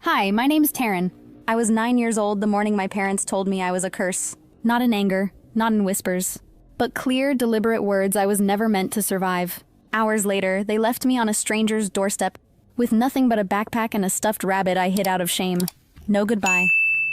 Hi, my name's Taran. I was 9 years old the morning my parents told me I was a curse. Not in anger, not in whispers, but clear, deliberate words I was never meant to survive. Hours later, they left me on a stranger's doorstep with nothing but a backpack and a stuffed rabbit I hid out of shame. No goodbye,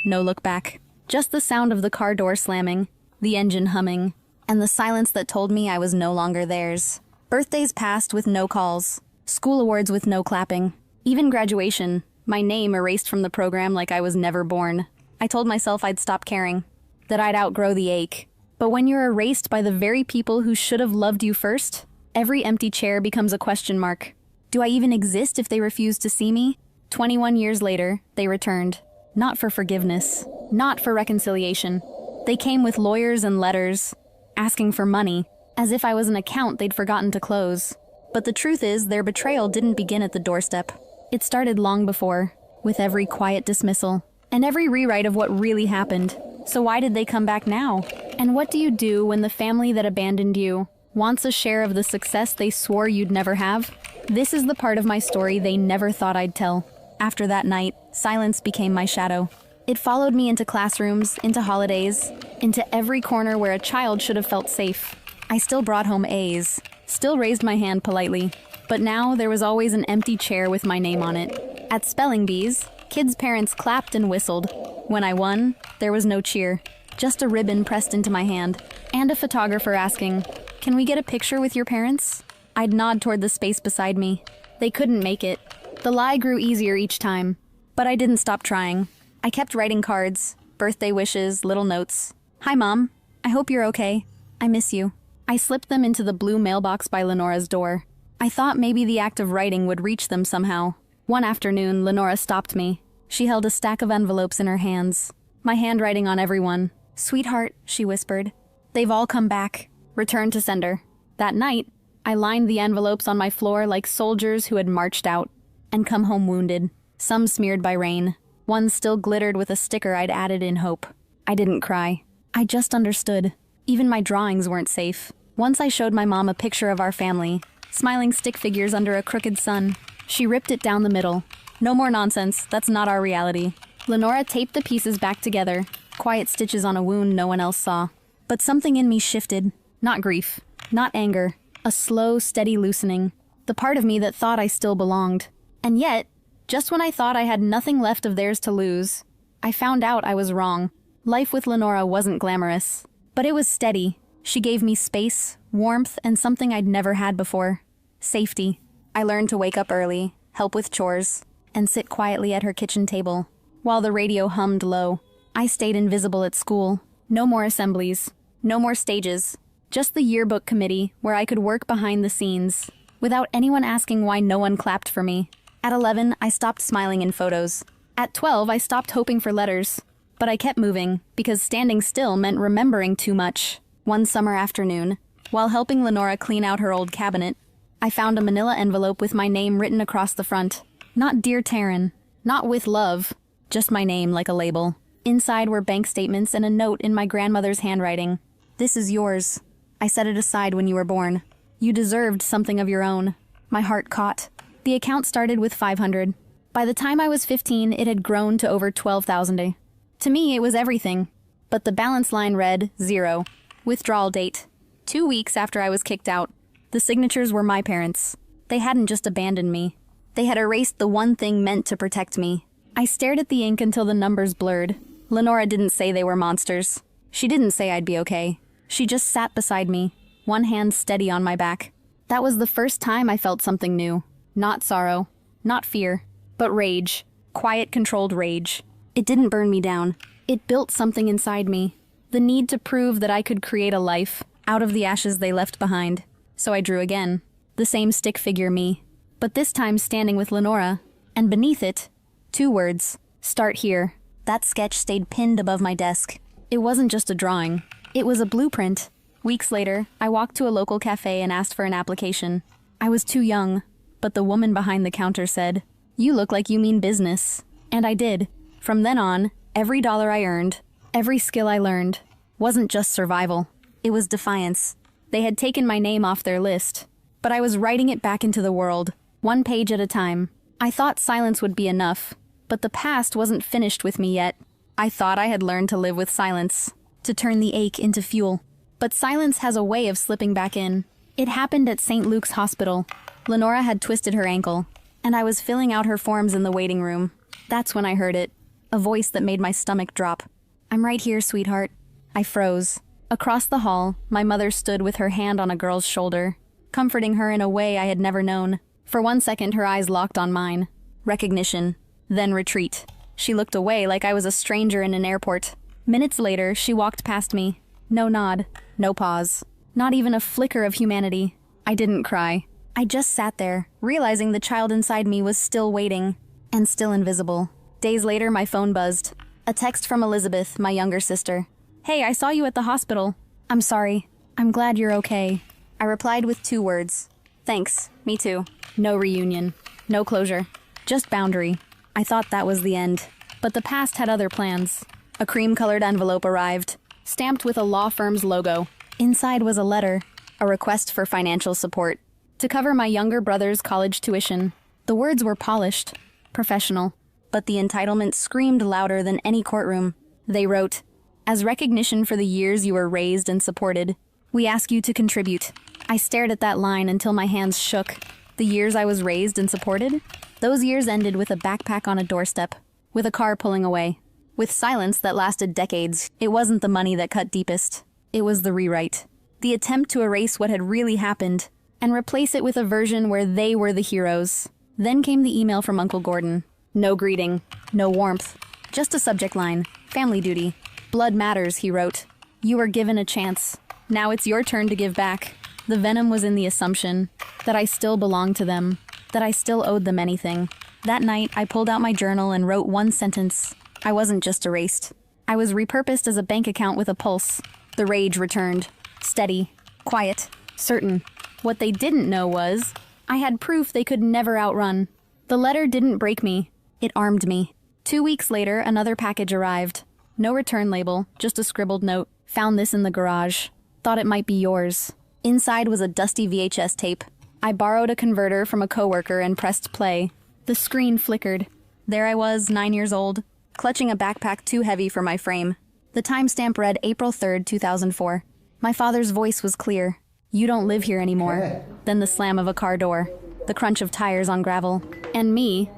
no look back. Just the sound of the car door slamming, the engine humming, and the silence that told me I was no longer theirs. Birthdays passed with no calls, school awards with no clapping, even graduation, my name erased from the program like I was never born. I told myself I'd stop caring, that I'd outgrow the ache. But when you're erased by the very people who should have loved you first, every empty chair becomes a question mark. Do I even exist if they refuse to see me? 21 years later, they returned. Not for forgiveness, not for reconciliation. They came with lawyers and letters, asking for money, as if I was an account they'd forgotten to close. But the truth is, their betrayal didn't begin at the doorstep. It started long before, with every quiet dismissal, and every rewrite of what really happened. So why did they come back now? And what do you do when the family that abandoned you wants a share of the success they swore you'd never have? This is the part of my story they never thought I'd tell. After that night, silence became my shadow. It followed me into classrooms, into holidays, into every corner where a child should have felt safe. I still brought home A's, still raised my hand politely, but now there was always an empty chair with my name on it. At spelling bees, kids' parents clapped and whistled. When I won, there was no cheer, just a ribbon pressed into my hand, and a photographer asking, "Can we get a picture with your parents?" I'd nod toward the space beside me. They couldn't make it. The lie grew easier each time, but I didn't stop trying. I kept writing cards, birthday wishes, little notes. "Hi, Mom. I hope you're okay. I miss you." I slipped them into the blue mailbox by Lenora's door. I thought maybe the act of writing would reach them somehow. One afternoon, Lenora stopped me. She held a stack of envelopes in her hands, my handwriting on every one. "Sweetheart," she whispered, "they've all come back. Return to sender." That night, I lined the envelopes on my floor like soldiers who had marched out and come home wounded, some smeared by rain. One still glittered with a sticker I'd added in hope. I didn't cry. I just understood. Even my drawings weren't safe. Once I showed my mom a picture of our family, smiling stick figures under a crooked sun. She ripped it down the middle. "No more nonsense, that's not our reality." Lenora taped the pieces back together, quiet stitches on a wound no one else saw. But something in me shifted. Not grief, not anger, a slow, steady loosening. The part of me that thought I still belonged. And yet, just when I thought I had nothing left of theirs to lose, I found out I was wrong. Life with Lenora wasn't glamorous, but it was steady. She gave me space, warmth, and something I'd never had before. Safety. I learned to wake up early, help with chores, and sit quietly at her kitchen table. While the radio hummed low, I stayed invisible at school. No more assemblies, no more stages, just the yearbook committee where I could work behind the scenes, without anyone asking why no one clapped for me. At 11, I stopped smiling in photos. At 12, I stopped hoping for letters. But I kept moving, because standing still meant remembering too much. One summer afternoon, while helping Lenora clean out her old cabinet, I found a manila envelope with my name written across the front. Not Dear Taran, not with love, just my name like a label. Inside were bank statements and a note in my grandmother's handwriting. "This is yours. I set it aside when you were born. You deserved something of your own." My heart caught. The account started with 500. By the time I was 15, it had grown to over 12,000. To me, it was everything. But the balance line read 0. Withdrawal date. 2 weeks after I was kicked out. The signatures were my parents. They hadn't just abandoned me. They had erased the one thing meant to protect me. I stared at the ink until the numbers blurred. Lenora didn't say they were monsters. She didn't say I'd be okay. She just sat beside me, one hand steady on my back. That was the first time I felt something new. Not sorrow, not fear, but rage. Quiet, controlled rage. It didn't burn me down. It built something inside me. The need to prove that I could create a life out of the ashes they left behind. So I drew again. The same stick figure me. But this time standing with Lenora. And beneath it, 2 words. "Start here." That sketch stayed pinned above my desk. It wasn't just a drawing. It was a blueprint. Weeks later, I walked to a local cafe and asked for an application. I was too young, but the woman behind the counter said, "You look like you mean business." And I did. From then on, every dollar I earned, every skill I learned, wasn't just survival. It was defiance. They had taken my name off their list, but I was writing it back into the world, one page at a time. I thought silence would be enough, But the past wasn't finished with me yet. I thought I had learned to live with silence, to turn the ache into fuel. But silence has a way of slipping back in. It happened at St. Luke's Hospital. Lenora had twisted her ankle, and I was filling out her forms in the waiting room. That's when I heard it, a voice that made my stomach drop. "I'm right here, sweetheart." I froze. Across the hall, my mother stood with her hand on a girl's shoulder, comforting her in a way I had never known. For 1 second, her eyes locked on mine. Recognition, then retreat. She looked away like I was a stranger in an airport. Minutes later, she walked past me. No nod, no pause. Not even a flicker of humanity. I didn't cry. I just sat there, realizing the child inside me was still waiting, and still invisible. Days later, my phone buzzed. A text from Elizabeth, my younger sister. "Hey, I saw you at the hospital. I'm sorry. I'm glad you're okay." I replied with 2 words. "Thanks, me too." No reunion. No closure. Just boundary. I thought that was the end. But the past had other plans. A cream-colored envelope arrived, stamped with a law firm's logo. Inside was a letter, a request for financial support, to cover my younger brother's college tuition. The words were polished, professional, but the entitlement screamed louder than any courtroom. They wrote, "As recognition for the years you were raised and supported, we ask you to contribute." I stared at that line until my hands shook. The years I was raised and supported? Those years ended with a backpack on a doorstep, with a car pulling away. With silence that lasted decades. It wasn't the money that cut deepest. It was the rewrite. The attempt to erase what had really happened, and replace it with a version where they were the heroes. Then came the email from Uncle Gordon. No greeting, no warmth, just a subject line, family duty. "Blood matters," he wrote. "You were given a chance. Now it's your turn to give back." The venom was in the assumption that I still belonged to them, that I still owed them anything. That night, I pulled out my journal and wrote 1 sentence. I wasn't just erased. I was repurposed as a bank account with a pulse. The rage returned. Steady, quiet, certain. What they didn't know was, I had proof they could never outrun. The letter didn't break me. It armed me. 2 weeks later, another package arrived. No return label, just a scribbled note. "Found this in the garage. Thought it might be yours." Inside was a dusty VHS tape. I borrowed a converter from a coworker and pressed play. The screen flickered. There I was, 9 years old, clutching a backpack too heavy for my frame. The timestamp read April 3rd, 2004. My father's voice was clear. "You don't live here anymore." Then the slam of a car door, the crunch of tires on gravel, and me,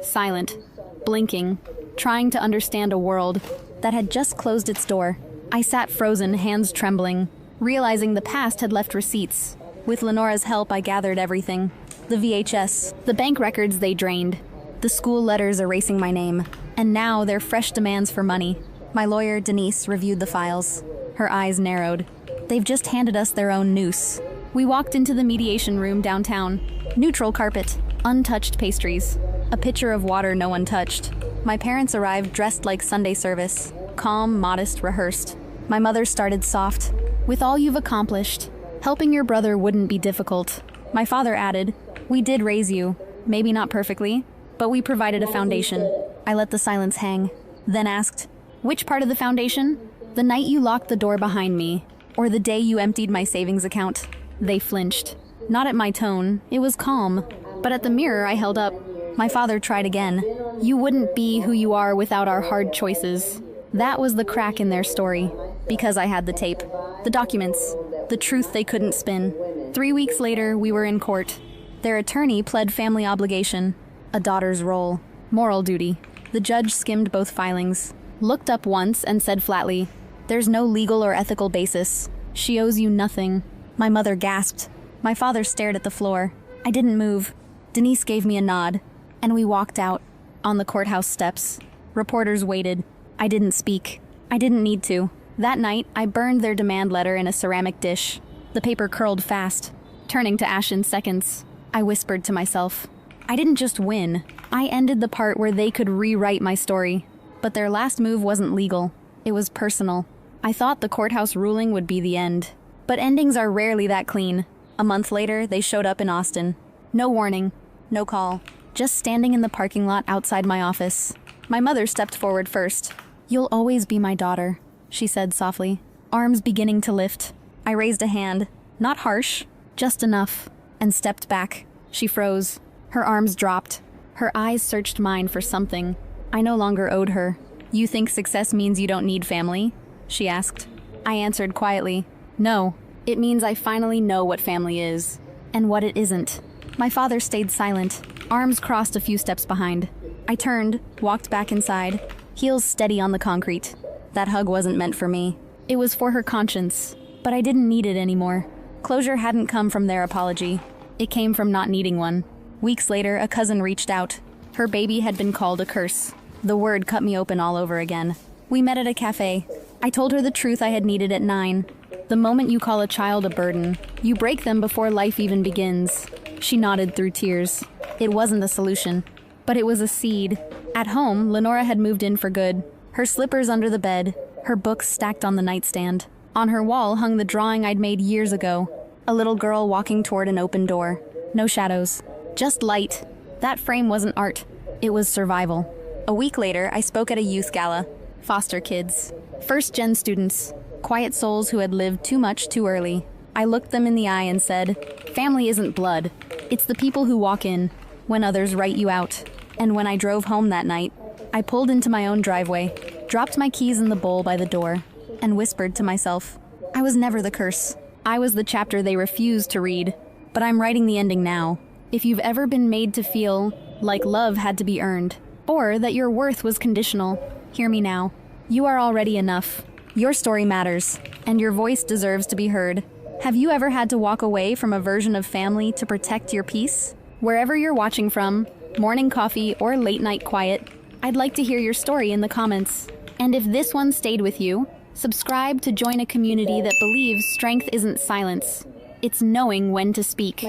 silent, blinking, trying to understand a world that had just closed its door. I sat frozen, hands trembling, realizing the past had left receipts. With Lenora's help, I gathered everything. The VHS, the bank records they drained, the school letters erasing my name, and now their fresh demands for money. My lawyer, Denise, reviewed the files. Her eyes narrowed. "They've just handed us their own noose." We walked into the mediation room downtown. Neutral carpet, untouched pastries, a pitcher of water no one touched. My parents arrived dressed like Sunday service, calm, modest, rehearsed. My mother started soft. "With all you've accomplished, helping your brother wouldn't be difficult." My father added, "We did raise you, maybe not perfectly, but we provided a foundation." I let the silence hang, then asked, "Which part of the foundation? The night you locked the door behind me, or the day you emptied my savings account?" They flinched. Not at my tone, it was calm, but at the mirror I held up. My father tried again. "You wouldn't be who you are without our hard choices." That was the crack in their story, because I had the tape, the documents, the truth they couldn't spin. 3 weeks later, we were in court. Their attorney pled family obligation, a daughter's role, moral duty. The judge skimmed both filings, looked up once and said flatly, "There's no legal or ethical basis. She owes you nothing." My mother gasped. My father stared at the floor. I didn't move. Denise gave me a nod, and we walked out. On the courthouse steps, reporters waited. I didn't speak. I didn't need to. That night, I burned their demand letter in a ceramic dish. The paper curled fast, turning to ash in seconds. I whispered to myself, I didn't just win. I ended the part where they could rewrite my story. But their last move wasn't legal. It was personal. I thought the courthouse ruling would be the end. But endings are rarely that clean. A month later, they showed up in Austin. No warning, no call. Just standing in the parking lot outside my office. My mother stepped forward first. "You'll always be my daughter," she said softly, arms beginning to lift. I raised a hand, not harsh, just enough, and stepped back. She froze. Her arms dropped. Her eyes searched mine for something. I no longer owed her. "You think success means you don't need family?" she asked. I answered quietly, "No, it means I finally know what family is, and what it isn't." My father stayed silent, arms crossed a few steps behind. I turned, walked back inside, heels steady on the concrete. That hug wasn't meant for me. It was for her conscience, but I didn't need it anymore. Closure hadn't come from their apology. It came from not needing one. Weeks later, a cousin reached out. Her baby had been called a curse. The word cut me open all over again. We met at a cafe. I told her the truth I had needed at 9. The moment you call a child a burden, you break them before life even begins. She nodded through tears. It wasn't the solution, but it was a seed. At home, Lenora had moved in for good. Her slippers under the bed, her books stacked on the nightstand. On her wall hung the drawing I'd made years ago. A little girl walking toward an open door. No shadows, just light. That frame wasn't art, it was survival. A week later, I spoke at a youth gala. Foster kids. First-gen students. Quiet souls who had lived too much too early. I looked them in the eye and said, "Family isn't blood. It's the people who walk in, when others write you out." And when I drove home that night, I pulled into my own driveway, dropped my keys in the bowl by the door, and whispered to myself, I was never the curse. I was the chapter they refused to read. But I'm writing the ending now. If you've ever been made to feel like love had to be earned, or that your worth was conditional, hear me now. You are already enough. Your story matters, and your voice deserves to be heard. Have you ever had to walk away from a version of family to protect your peace? Wherever you're watching from, morning coffee or late night quiet, I'd like to hear your story in the comments. And if this one stayed with you, subscribe to join a community that believes strength isn't silence. It's knowing when to speak.